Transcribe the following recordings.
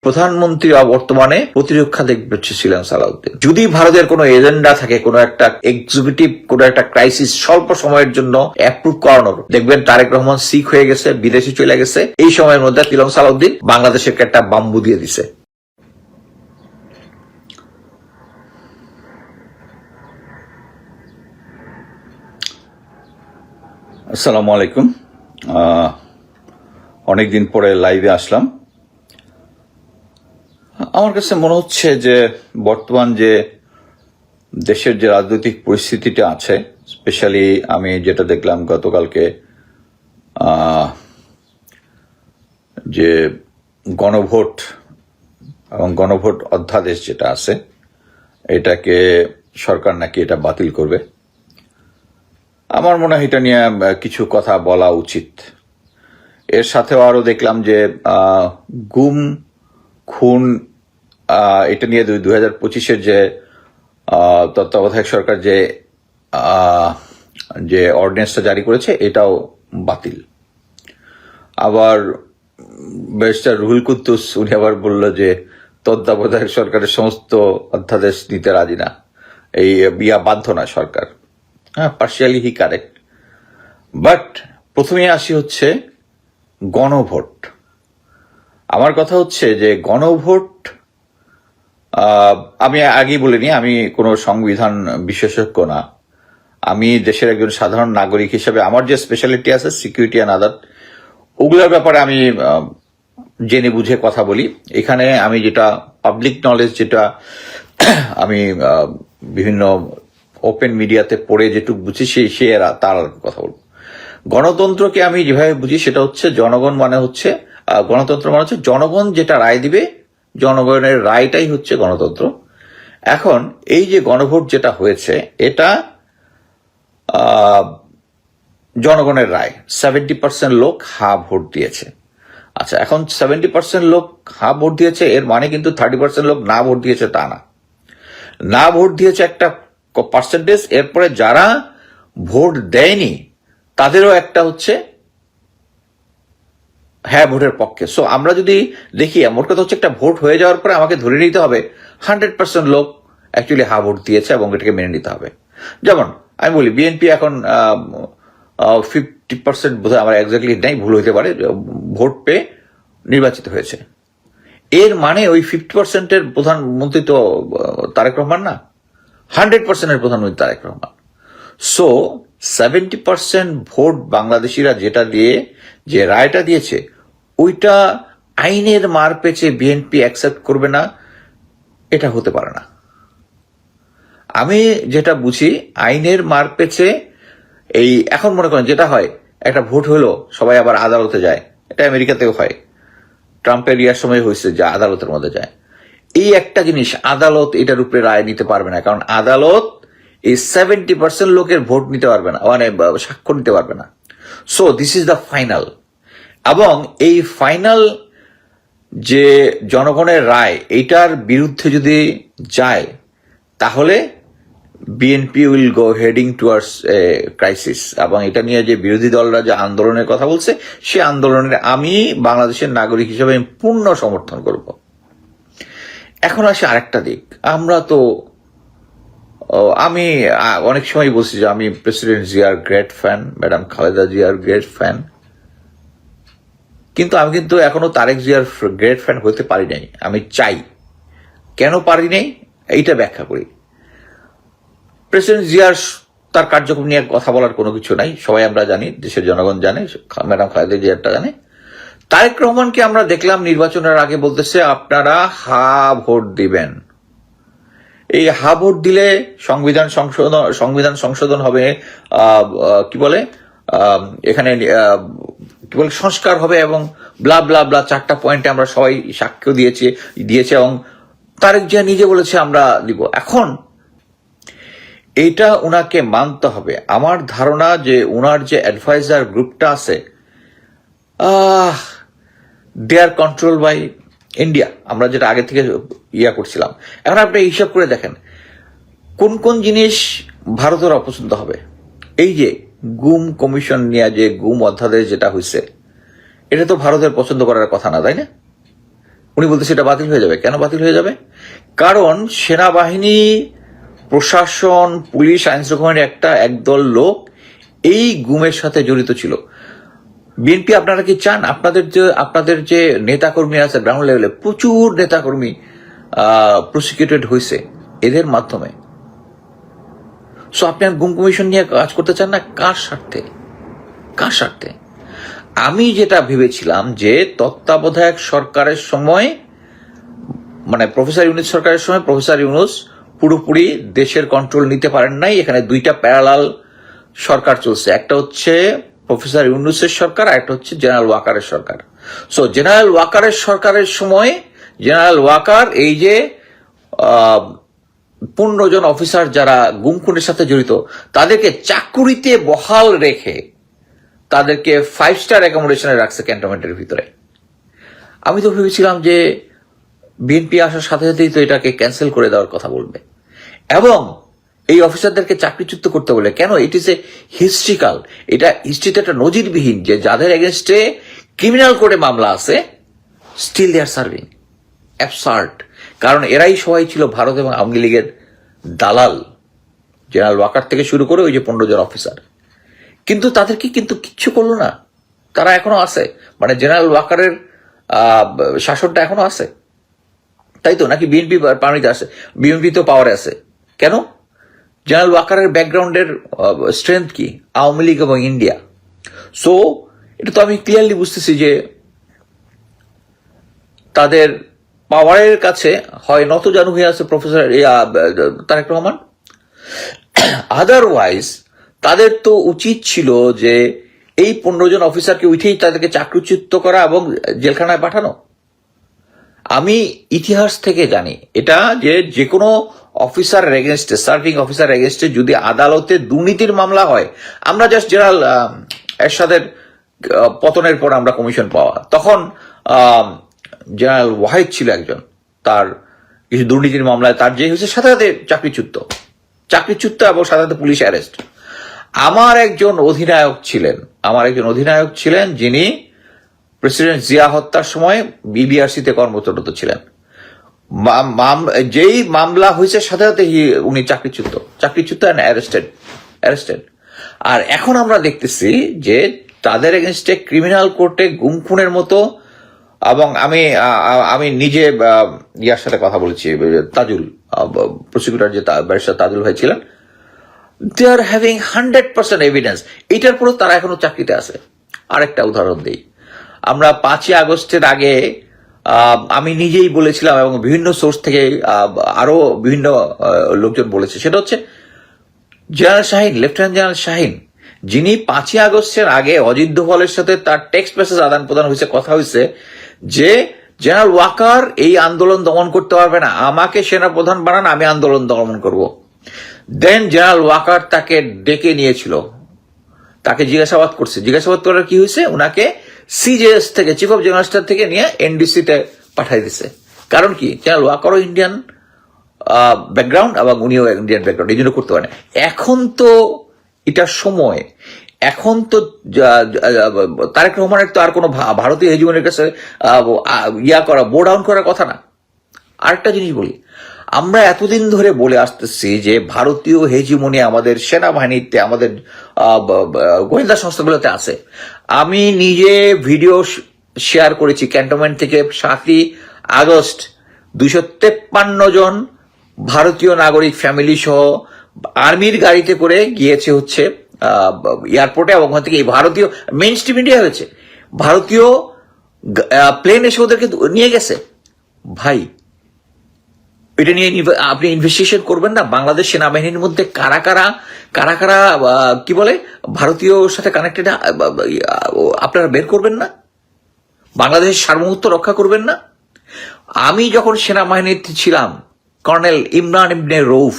প্রধানমন্ত্রী বর্তমানে প্রতিরক্ষা দেখতে ছিলেন সালাউদ্দিন। যদি ভারতের কোনো এজেন্ডা থাকে, কোনো একটা এক্সিকিউটিভ কোনো একটা ক্রাইসিস স্বল্প সময়ের জন্য অ্যাপ্রুভ করানোর, দেখবেন তারেক রহমান শিখ হয়ে গেছে, বিদেশে চলে গেছে, এই সময়ের মধ্যে তিলক সালাউদ্দিন বাংলাদেশের একটা বাম্বু দিয়ে দিছে। আসসালামু আলাইকুম। অনেকদিন পরে লাইভে আসলাম। আমার কাছে মনে হচ্ছে যে বর্তমান যে দেশের যে রাজনৈতিক পরিস্থিতিটা আছে, স্পেশালি আমি যেটা দেখলাম গতকালকে যে গণভোট এবং গণভোট অধ্যাদেশ যেটা আছে, এটাকে সরকার নাকি এটা বাতিল করবে। আমার মনে হয় এটা নিয়ে কিছু কথা বলা উচিত। এর সাথেও আরো দেখলাম যে গুম খুন, এটা নিয়ে 2025-এর যে তত্ত্বাবধায়ক সরকার যে অর্ডিন্যান্সটা জারি করেছে, এটাও বাতিল। আবার ব্যারিস্টার রুহুল কুদ্দুস উনি আবার বলল যে তত্ত্বাবধায়ক সরকারের সমস্ত অধ্যাদেশ নিতে রাজি না, এই বাধ্য না সরকার। হ্যাঁ, পার্শিয়ালি হি কারেক্ট। বাট প্রথমে আসি হচ্ছে গণভোট। আমার কথা হচ্ছে যে গণভোট, আমি আগেই বলিনি আমি কোনো সংবিধান বিশেষজ্ঞ না। আমি দেশের একজন সাধারণ নাগরিক হিসেবে আমার যে স্পেশালিটি আছে, সিকিউরিটি অ্যান্ড আদার, ওগুলোর ব্যাপারে আমি জেনে বুঝে কথা বলি। এখানে আমি যেটা পাবলিক নলেজ, যেটা আমি বিভিন্ন ওপেন মিডিয়াতে পড়ে যেটুকু বুঝি সে তার কথা বলবো। গণতন্ত্রকে আমি যেভাবে বুঝি সেটা হচ্ছে গণতন্ত্র মানে হচ্ছে জনগণ যেটা রায় দিবে, জনগণের রায়টাই হচ্ছে গণতন্ত্র। এখন এই যে গণভোট যেটা হয়েছে, এটা জনগণের রায়। 70% লোক হা ভোট দিয়েছে। আচ্ছা, এখন 70% লোক হা ভোট দিয়েছে, এর মানে কিন্তু 30% লোক না ভোট দিয়েছে তা না। না ভোট দিয়েছে একটা পার্সেন্টেজ, এরপরে যারা ভোট দেয়নি তাদেরও একটা হচ্ছে হ্যাঁ ভোটের পক্ষে। সো আমরা যদি দেখি, মোট কথা হচ্ছে একটা ভোট হয়ে যাওয়ার পরে আমাকে ধরে নিতে হবে 100% লোক অ্যাকচুয়ালি হা ভোট দিয়েছে এবং এটাকে মেনে নিতে হবে। যেমন আমি বলি, বিএনপি এখন 50% বোধহয়, আমার এক্স্যাক্টলি নাই, ভুল হইতে পারে, ভোট পেয়ে নির্বাচিত হয়েছে। এর মানে ওই 50%-এর প্রধানমন্ত্রী তো তারেক রহমান না, 100%-এর প্রধানমন্ত্রী তারেক রহমান। সো 70% ভোট বাংলাদেশিরা যেটা দিয়ে যে রায়টা দিয়েছে, ওইটা আইনের মার পেছে বিএনপি অ্যাকসেপ্ট করবে না, এটা হতে পারে না। আমি যেটা বুঝি, আইনের মার পেছে এই এখন মনে করেন যেটা হয়, একটা ভোট হলো সবাই আবার আদালতে যায়, এটা আমেরিকাতেও হয়, ট্রাম্পের ইয়ার সময় হয়েছে যে আদালতের মধ্যে যায়। এই একটা জিনিস, আদালত এটার উপরে রায় নিতে পারবে না, কারণ আদালত এই 70% লোকের ভোট নিতে পারবে না, মানে সাক্ষ্য নিতে পারবে না। So this is the final. এবং এই ফাইনাল যে জনগণের রায়, এইটার বিরুদ্ধে যদি যায়, তাহলে BNP will go heading towards A crisis. এবং এটা নিয়ে যে বিরোধী দলরা যে আন্দোলনের কথা বলছে, সে আন্দোলনের আমি বাংলাদেশের নাগরিক হিসেবে পূর্ণ সমর্থন করব। এখন আসে আরেকটা দিক। আমরা তো আমি অনেক সময় বলছি যে আমি প্রেসিডেন্ট জিয়ার গ্রেট ফ্যান, ম্যাডাম খালেদা জিয়ার গ্রেট ফ্যান, কিন্তু আমি কিন্তু এখনো তারেক জিয়ার গ্রেট ফ্যান হতে পারি নাই। আমি চাই, কেন পারি নাই এইটা ব্যাখ্যা করি। প্রেসিডেন্ট জিয়ার তার কার্যক্রম নিয়ে কথা বলার কোনো কিছু নাই, সবাই আমরা জানি, দেশের জনগণ জানে, ম্যাডাম খালেদা জিয়ারটা জানে। তারেক রহমানকে আমরা দেখলাম নির্বাচনের আগে বলতেছে আপনারা হা ভোট দিবেন। এই হা ভোট দিলে সংবিধান সংশোধন হবে, কি বলে এখানে কি বলে সংস্কার হবে, এবং ব্লা ব্লা ব্লা 4টা পয়েন্টে আমরা সবাই সাক্ষ্য দিয়েছে এবং তারেক জিয়া নিজে বলেছে আমরা দিব। এখন এইটা উনাকে মানতে হবে। আমার ধারণা যে উনার যে অ্যাডভাইজার গ্রুপটা আছে, দে আর কন্ট্রোল বাই ইন্ডিয়া, আমরা যেটা আগে থেকে করছিলাম। এখন আপনি হিসাব করে দেখেন কোন কোন জিনিস ভারতের অপছন্দ হবে। এই যে গুম কমিশন নিয়ে যে গুম অধ্যাদেশ যেটা হয়েছে, এটা তো ভারতের পছন্দ করার কথা না, তাই না? উনি বলতে সেটা বাতিল হয়ে যাবে। কেন বাতিল হয়ে যাবে? কারণ সেনাবাহিনী, প্রশাসন, পুলিশ, আইনশৃঙ্খলার একদল লোক এই গুমের সাথে জড়িত ছিল। বিএনপি আপনারা কি চান আপনাদের যে নেতাকর্মী আছে গ্রাউন্ড লেভেলে, প্রচুর নেতাকর্মী প্রসিকিউটেড হয়েছে এদের মাধ্যমে। সো আপনি গুম কমিশন নিয়ে কাজ করতে চান না? কার স্বার্থে? কার স্বার্থে? আমি যেটা ভেবেছিলাম যে তত্ত্বাবধায়ক সরকারের সময়, মানে প্রফেসর ইউনূস সরকারের সময় প্রফেসর ইউনূস পুরোপুরি দেশের কন্ট্রোল নিতে পারেন নাই। এখানে দুইটা প্যারালাল সরকার চলছে, একটা হচ্ছে প্রফেসর ইউনূসের সরকার, আর একটা হচ্ছে জেনারেল ওয়াকারের সরকার। সো জেনারেল ওয়াকারের সরকারের সময় জেনারেল ওয়াকার এই যে 15 জন অফিসার যারা গুম খুনের সাথে জড়িত তাদেরকে চাকুরিতে বহাল রেখে তাদেরকে 5 স্টার অ্যাকোমোডেশনে রাখছে ক্যান্টনমেন্টের ভিতরে। আমি তো ভেবেছিলাম যে বিএনপি আসার সাথে সাথেই তো এটাকে ক্যান্সেল করে দেওয়ার কথা বলবে এবং এই অফিসারদেরকে চাকরিচ্যুত করতে বলে। কেন? ইট ইজ এ হিস্ট্রিক্যাল, এটা হিস্ট্রিতে একটা নজিরবিহীন যে যাদের এগেনস্টে ক্রিমিনাল কোর্টে মামলা আছে still they are serving. Absurd. কারণ এরাই সবাই ছিল ভারত এবং আওয়ামী লীগের দালাল, জেনারেল ওয়াকার থেকে শুরু করে ওই যে 15 জন অফিসার। কিন্তু তাদেরকে কিন্তু কিচ্ছু করলো না, তারা এখনো আছে, মানে জেনারেল ওয়াকারের শাসনটা এখনো আছে, তাই তো? নাকি বিএনপি পাওয়ারে আছে? বিএনপি তো পাওয়ারে আছে। কেন? জেনারেল ওয়াকারের ব্যাকগ্রাউন্ডের স্ট্রেংথ কি? আওয়ামী লীগ এবং ইন্ডিয়া। সো এটা তো আমি ক্লিয়ারলি বুঝতেছি যে তাদের পাওয়ারের কাছে হয় নতজানু হয়ে আছে প্রফেসর তারেক রহমান, আদারওয়াইজ তাদের তো উচিত ছিল যে এই 15 জন অফিসারকে উঠেই তাদেরকে চাকরিচ্যুত করা এবং জেলখানায় পাঠানো। আমি ইতিহাস থেকে জানি এটা যে কোনো অফিসারের এগেনস্টে, সার্ভিং অফিসার এগেনস্টে যদি আদালতে দুর্নীতির মামলা হয়, আমরা জাস্ট জেনারেল এরশাদের পতনের পর আমরা কমিশন পাওয়া, তখন জেনারেল ওয়াহিদ ছিল একজন, তার কিছু দুর্নীতির মামলায় তার যে হয়েছে সাথে সাথে চাকরিচ্যুত এবং সাথে সাথে পুলিশ অ্যারেস্ট। আমার একজন অধিনায়ক ছিলেন যিনি প্রেসিডেন্ট জিয়া হত্যার সময় বিবিআরসিতে কর্মরত ছিলেন। যেই মামলা হয়েছে সাথে সাথে উনি চাকরিচ্যুত এন্ড অ্যারেস্টেড। আর এখন আমরা দেখতেছি যে তাদের এগেনস্টে ক্রিমিনাল কোর্টে গুম খুনের মতো, এবং আমি নিজে ইয়ার সাথে কথা বলেছি, তাজুল, প্রসিকিউটর যে ব্যারিস্টার তাজুল ভাই ছিলেন, দে আর হ্যাভিং 100% এভিডেন্স। এটার পরও তারা এখনো চাকরিতে আছে। আরেকটা উদাহরণ দিই, আমরা 5ই আগস্টের আগে আমি নিজেই বলেছিলাম এবং বিভিন্ন সোর্স থেকে আরো বিভিন্ন লোকজন বলেছে, সেটা হচ্ছে general Shahin, lieutenant general Shahin, যিনি 5ই আগস্টের আগে অজিত দোভালের সাথে তার টেক্সট মেসেজ আদান প্রদান হয়েছে, কথা হয়েছে যে জেনারেল ওয়াকার এই আন্দোলন দমন করতে পারবে না, আমাকে সেনাপ্রধান বানান, আমি আন্দোলন দমন করব। দেন জেনারেল ওয়াকার তাকে ডেকে নিয়েছিল, তাকে জিজ্ঞাসাবাদ করার কি হয়েছে, উনাকে সিজেএস থেকে, চিফ অফ জেনারেল স্টাফ থেকে নিয়ে এনডিসিতে পাঠাই দিছে। কারণ কি? জেনারেল ওয়াকারও ইন্ডিয়ান ব্যাকগ্রাউন্ড এবং উনিও ইন্ডিয়ান ব্যাকগ্রাউন্ড, এই জন্য করতে পারে। এখন তো এটার সময়, এখন তো তারেক রহমানের তো আর কোনো ভারতীয় হেজিমনের কাছে বোর্ড ডাউন করার কথা না। আরেকটা জিনিস বলি, আমরা এতদিন ধরে বলে আসতেছি যে ভারতীয় হেজিমনি আমাদের সেনাবাহিনীতে, আমাদের গোয়েন্দা সংস্থাগুলোতে আছে। আমি নিজে ভিডিও শেয়ার করেছি ক্যান্টনমেন্ট থেকে 7ই আগস্ট 253 জন ভারতীয় নাগরিক ফ্যামিলি সহ আর্মির গাড়িতে করে গিয়েছে হচ্ছে এয়ারপোর্টে, এবং ওখান থেকে এই ভারতীয় মেইন স্ট্রিম মিডিয়া হয়েছে, ভারতীয় প্লেন এসে ওদেরকে নিয়ে গেছে। ভাই, এটা নিয়ে আপনি ইনভেস্টিগেশন করবেন না? বাংলাদেশ সেনাবাহিনীর মধ্যে কারা কারা কি বলে ভারতীয় সাথে কানেক্টেড আপনারা বের করবেন না? বাংলাদেশের সার্বভৌমত্ব রক্ষা করবেন না? আমি যখন সেনাবাহিনীতে ছিলাম, কর্নেল ইমরান ইবনে রৌফ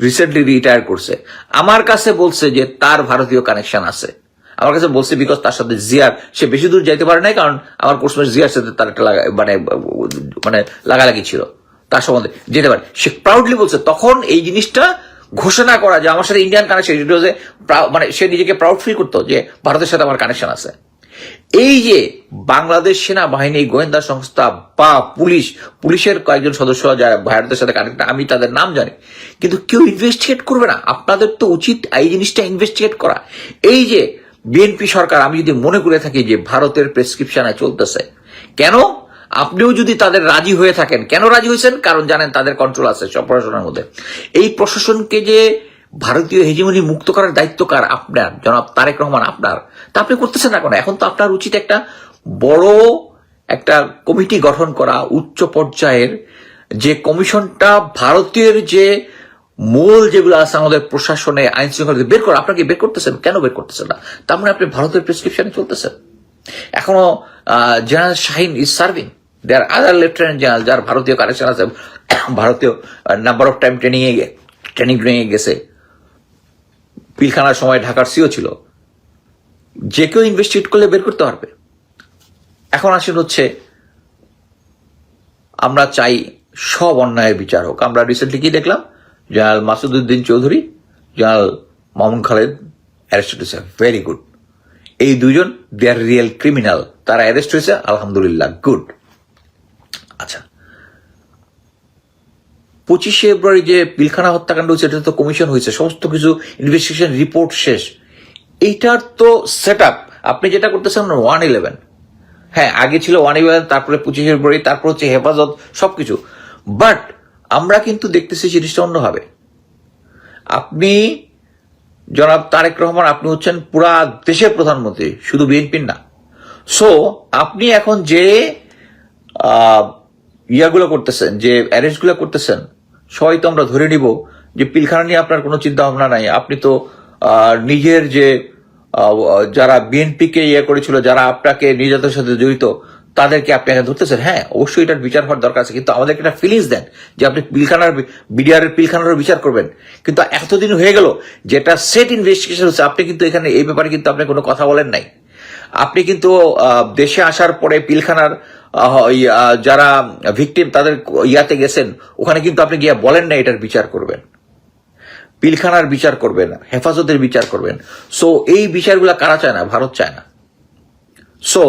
রিসেন্টলি রিটায়ার করছে, আমার কাছে বলছে যে তার ভারতীয় কানেকশন আছে। আমার কাছে বলছে বিকজ তার সাথে জিয়ার, সে বেশি দূর যাইতে পারে নাই কারণ আমার কোর্সমেট জিয়ার সাথে তার একটা মানে লাগালাগি ছিল, তার সম্বন্ধে যেতে পারে। সে প্রাউডলি বলছে, তখন এই জিনিসটা ঘোষণা করা যে আমার সাথে ইন্ডিয়ান কানেকশন, মানে সে নিজেকে প্রাউড ফিল করতো যে ভারতের সাথে আমার কানেকশন আছে। এই যে বাংলাদেশ সেনাবাহিনী, গোয়েন্দা সংস্থা বা পুলিশের কয়েকজন সদস্য যারা ভারতের সাথে কানেক্ট, আমি তাদের নাম জানি, কিন্তু কেউ ইনভেস্টিগেট করবে না। আপনাদের তো উচিত এই জিনিসটা ইনভেস্টিগেট করা। এই যে বিএনপি সরকার, আমি যদি মনে করে থাকি যে ভারতের প্রেসক্রিপশনে চলতেছে, কেন আপনিও যদি তাদের রাজি হয়ে থাকেন, কেন রাজি হয়েছেন? কারণ জানেন তাদের কন্ট্রোল আছে সব প্রশাসনের মধ্যে। এই প্রশাসনকে যে ভারতীয় হেজিমনি মুক্ত করার দায়িত্ব কার? আপনার, জনাব তারেক রহমান, আপনার। তা আপনি করতেছেন না কেন? এখন তো আপনার উচিত একটা বড় একটা কমিটি গঠন করা, উচ্চ পর্যায়ের, যে কমিশনটা ভারতীয় যে মূল যেগুলো আছে আমাদের প্রশাসনে, আইন শৃঙ্খলা বের করা। আপনাকে বের করতেছেন, কেন বের করতেছেন না? তার মানে আপনি ভারতের প্রেসক্রিপশনে চলতেছেন। এখনো general Shahin is serving, there other lieutenant general যার ভারতীয় কানেকশন আছে, ভারতীয় নাম্বার অফ টাইম ট্রেনিং গেছে, পিলখানার সময় ঢাকার সিও ছিল। যে কেউ ইনভেস্টিগেট করলে বের করতে পারবে। এখন আসেন হচ্ছে, আমরা চাই সব অন্যায়ের বিচার হোক। আমরা রিসেন্টলি কি দেখলাম? General Masududdin Chowdhury, general Mamun Khaled arrested হয়েছে, ভেরি গুড। এই দুজন দে আর রিয়েল ক্রিমিনাল, তারা অ্যারেস্ট হয়েছে, আলহামদুলিল্লাহ, গুড। আচ্ছা, 25 ফেব্রুয়ারি যে পিলখানা হত্যাকাণ্ড হয়েছে, এটা তো কমিশন হয়েছে, সমস্ত কিছু ইনভেস্টিগেশন রিপোর্ট শেষ। এইটার তো সেট আপ আপনি যেটা করতেছেন 111, হ্যাঁ আগে ছিল 111, তারপরে 25 ফেব্রুয়ারি, তারপর হচ্ছে হেফাজত, সবকিছু। বাট আমরা কিন্তু দেখতেছি জিনিসটা অন্যভাবে। আপনি জনাব তারেক রহমান, আপনি হচ্ছেন পুরা দেশের প্রধানমন্ত্রী, শুধু বিএনপির না। সো আপনি এখন যে ইয়াগুলো করতেছেন, যে অ্যারেস্টগুলো করতেছেন, সবাই তো আমরা ধরে নিব যে পিলখানা নিয়ে আপনার কোনো চিন্তা ভাবনা নাই। আপনি তো নিজের যে যারা বিএনপিকে ইয়ে করেছিল, যারা আপনাকে নির্যাতনের সাথে জড়িত, তাদেরকে আপনি এখানে ধরতেছেন। হ্যাঁ, অবশ্যই এটার বিচার হওয়ার দরকার আছে, কিন্তু আমাদেরকে একটা ফিলিংস দেন যে আপনি বিডিআর এর পিলখানারও বিচার করবেন। কিন্তু এতদিন হয়ে গেল, যেটা সেট ইনভেস্টিগেশন হচ্ছে, আপনি কিন্তু এখানে এই ব্যাপারে কিন্তু আপনি কোনো কথা বলেন নাই। আপনি কিন্তু দেশে আসার পরে পিলখানার যারা ভিকটিম তাদের ইয়াতে গেছেন, ওখানে কিন্তু আপনি গিয়ে বলেন না এটার বিচার করবেন, পিলখানার বিচার করবেন, হেফাজতের বিচার করবেন। সো এই বিচারগুলো কারা চায় না? ভারত চায় না। সো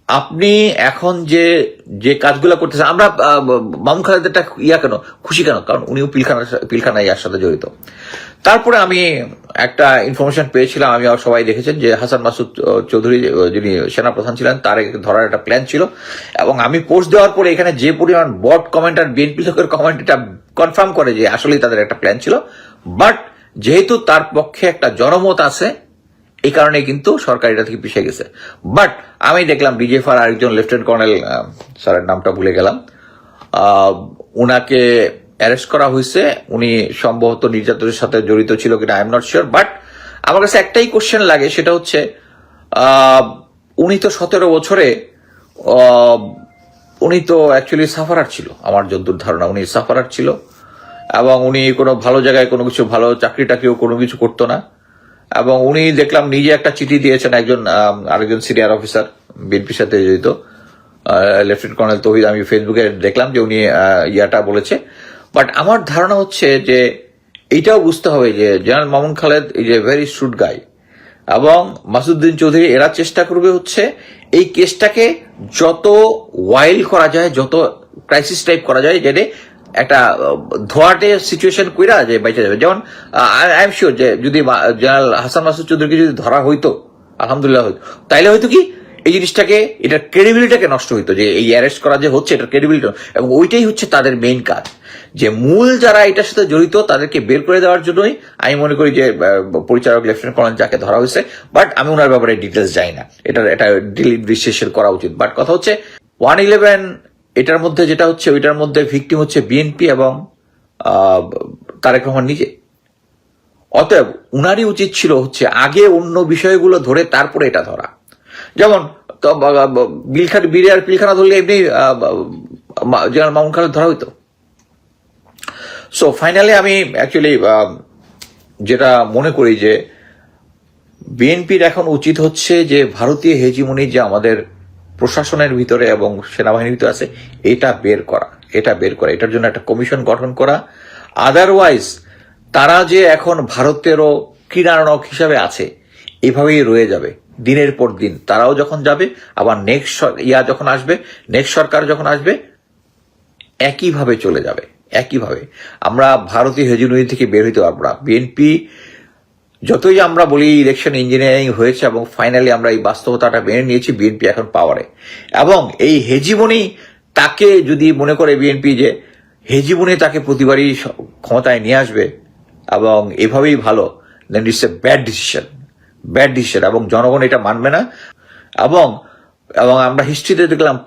আপনি এখন যে কাজগুলো করতেছেন, আমরা মামুন খালেদেরটা কেন খুশি কেন? কারণ উনিও পিলখানা ইয়ার সাথে জড়িত। তারপরে আমি একটা ইনফরমেশন পেয়েছিলাম, আমি আর সবাই দেখেছেন, যে হাসান মাসুদ চৌধুরী যিনি সেনাপ্রধান ছিলেন, তার ধরার একটা প্ল্যান ছিল। এবং আমি পোস্ট দেওয়ার পরে এখানে যে পরিমাণ বট কমেন্ট আর বিএনপি লোকের কমেন্ট, এটা কনফার্ম করে যে আসলেই তাদের একটা প্ল্যান ছিল। বাট যেহেতু তার পক্ষে একটা জনমত আছে, এই কারণে কিন্তু সরকার এটা থেকে পিছিয়ে গেছে। বাট আমি দেখলাম ডিজিএফআর আরেকজন লেফটেন্যান্ট কর্নেল, স্যারের নামটা ভুলে গেলাম, উনাকে অ্যারেস্ট করা হয়েছে। উনি সম্ভবত নির্যাতনের সাথে জড়িত ছিল কিনা I am not sure. But আমার কাছে একটাই কোশ্চেন লাগে, সেটা হচ্ছে উনি তো 17 বছরে উনি তো অ্যাকচুয়ালি সাফারার ছিল, আমার যতদূর ধারণা উনি সাফারার ছিল। এবং উনি কোনো ভালো জায়গায় কোনো কিছু ভালো চাকরি টাকরিও কোনো কিছু করতো না। এবং উনি দেখলাম নিজে একটা চিঠি দিয়েছেন আরেকজন সিনিয়র অফিসার বিএনপির সাথে জড়িত, লেফটেন্যান্ট কর্নেল তৌহিদ, আমি ফেসবুকে দেখলাম যে উনি ইয়াটা বলেছে। বাট আমার ধারণা হচ্ছে যে এইটাও বুঝতে হবে যে general Mamun Khaled is a very shrewd guy, এবং মাসুদউদ্দিন চৌধুরী, এরা চেষ্টা করবে হচ্ছে এই কেসটাকে যত ওয়াইল্ড করা যায়, যত ক্রাইসিস টাইপ করা যায়, যেটা একটা ধোয়াটে সিচুয়েশন কইরা যে বাইচে যাবে। যেমন আই এম শিওর যে যদি জেনারেল হাসান মাসুদ চৌধুরীকে যদি ধরা হইতো, আলহামদুলিল্লাহ হইতো, তাইলে হয়তো কি এই জিনিসটাকে, এটার ক্রেডিবিলিটিটাকে নষ্ট হইতো, যে এই অ্যারেস্ট করা যে হচ্ছে এটার ক্রেডিবিলিটি। এবং ওইটাই হচ্ছে তাদের মেইন কাজ, যে মূল যারা এটার সাথে জড়িত তাদেরকে বের করে দেওয়ার জন্যই আমি মনে করি যে পরিচালক লেফটেন্যান্ট কর্নেল যাকে ধরা হয়েছে। বাট আমি ওনার ব্যাপারে ডিটেলস যাই না, এটা ডিলিট করা উচিত। বাট কথা হচ্ছে 111 এটার মধ্যে যেটা হচ্ছে, ওইটার মধ্যে ভিকটিম হচ্ছে বিএনপি এবং তারেক রহমান নিজে। অতএব উনারই উচিত ছিল হচ্ছে আগে অন্য বিষয়গুলো ধরে তারপরে এটা ধরা। যেমন পিলখানা ধরলে এমনি জেনারেল মামুন খালেদ ধরা হইতো। সো ফাইনালি আমি অ্যাকচুয়ালি যেটা মনে করি যে বিএনপির এখন উচিত হচ্ছে যে ভারতীয় হেজিমনি যে আমাদের প্রশাসনের ভিতরে এবং সেনাবাহিনীর ভিতরে আছে, এটা বের করা, এটার জন্য একটা কমিশন গঠন করা। আদারওয়াইজ তারা যে এখন ভারতেরও ক্রীড়ানক হিসাবে আছে, এভাবেই রয়ে যাবে। দিনের পর দিন। তারাও যখন যাবে, আবার নেক্সট যখন আসবে, নেক্সট সরকার যখন আসবে, একইভাবে চলে যাবে, একইভাবে। আমরা ভারতীয় হেজিমনি থেকে বের হইতে পারবো না। বিএনপি যতই আমরা বলি ইলেকশন ইঞ্জিনিয়ারিং হয়েছে এবং ফাইনালি আমরা এই বাস্তবতাটা মেনে নিয়েছি, বিএনপি এখন পাওয়ারে। এবং এই হেজিমনি তাকে যদি মনে করে বিএনপি যে হেজিমনি তাকে প্রতিবারই ক্ষমতায় নিয়ে আসবে এবং এভাবেই ভালো, then it's a bad decision, bad decision. এবং জনগণ এটা মানবে না। এবং এবং আমরা হিস্ট্রিতে দেখলাম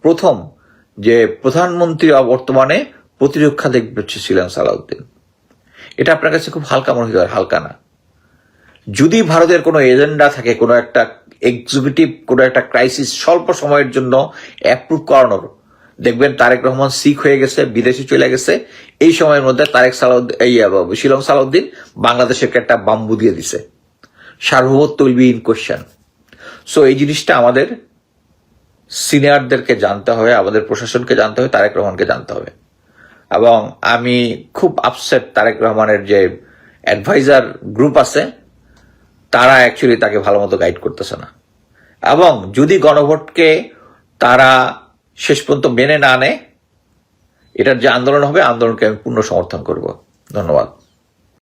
প্রথম যে প্রধানমন্ত্রী বর্তমানে প্রতিরক্ষা দেখবে ছিলেন সালাউদ্দিন। এটা আপনার কাছে খুব হালকা মনে হতে হয়, হালকা না। যদি ভারতের কোনো এজেন্ডা থাকে, কোনো একটা এক্সিকিউটিভ কোনো একটা ক্রাইসিস স্বল্প সময়ের জন্য অ্যাপ্রুভ করানোর, দেখবেন তারেক রহমান শিখ হয়ে গেছে, বিদেশে চলে গেছে, এই সময়ের মধ্যে শিলং সালাউদ্দিন বাংলাদেশকে একটা বাম্বু দিয়ে দিছে। সার্বভৌমত্ব will be in question. So এই জিনিসটা আমাদের সিনিয়রদেরকে জানতে হবে, আমাদের প্রশাসনকে জানতে হবে, তারেক রহমানকে জানতে হবে। এবং আমি খুব আপসেট, তারেক রহমানের যে অ্যাডভাইজার গ্রুপ আছে তারা অ্যাকচুয়ালি তাকে ভালো মতো গাইড করতেছে না। এবং যদি গণভোটকে তারা শেষ পর্যন্ত মেনে না নেয়, এটার যে আন্দোলন হবে, আন্দোলনকে আমি পূর্ণ সমর্থন করব। ধন্যবাদ।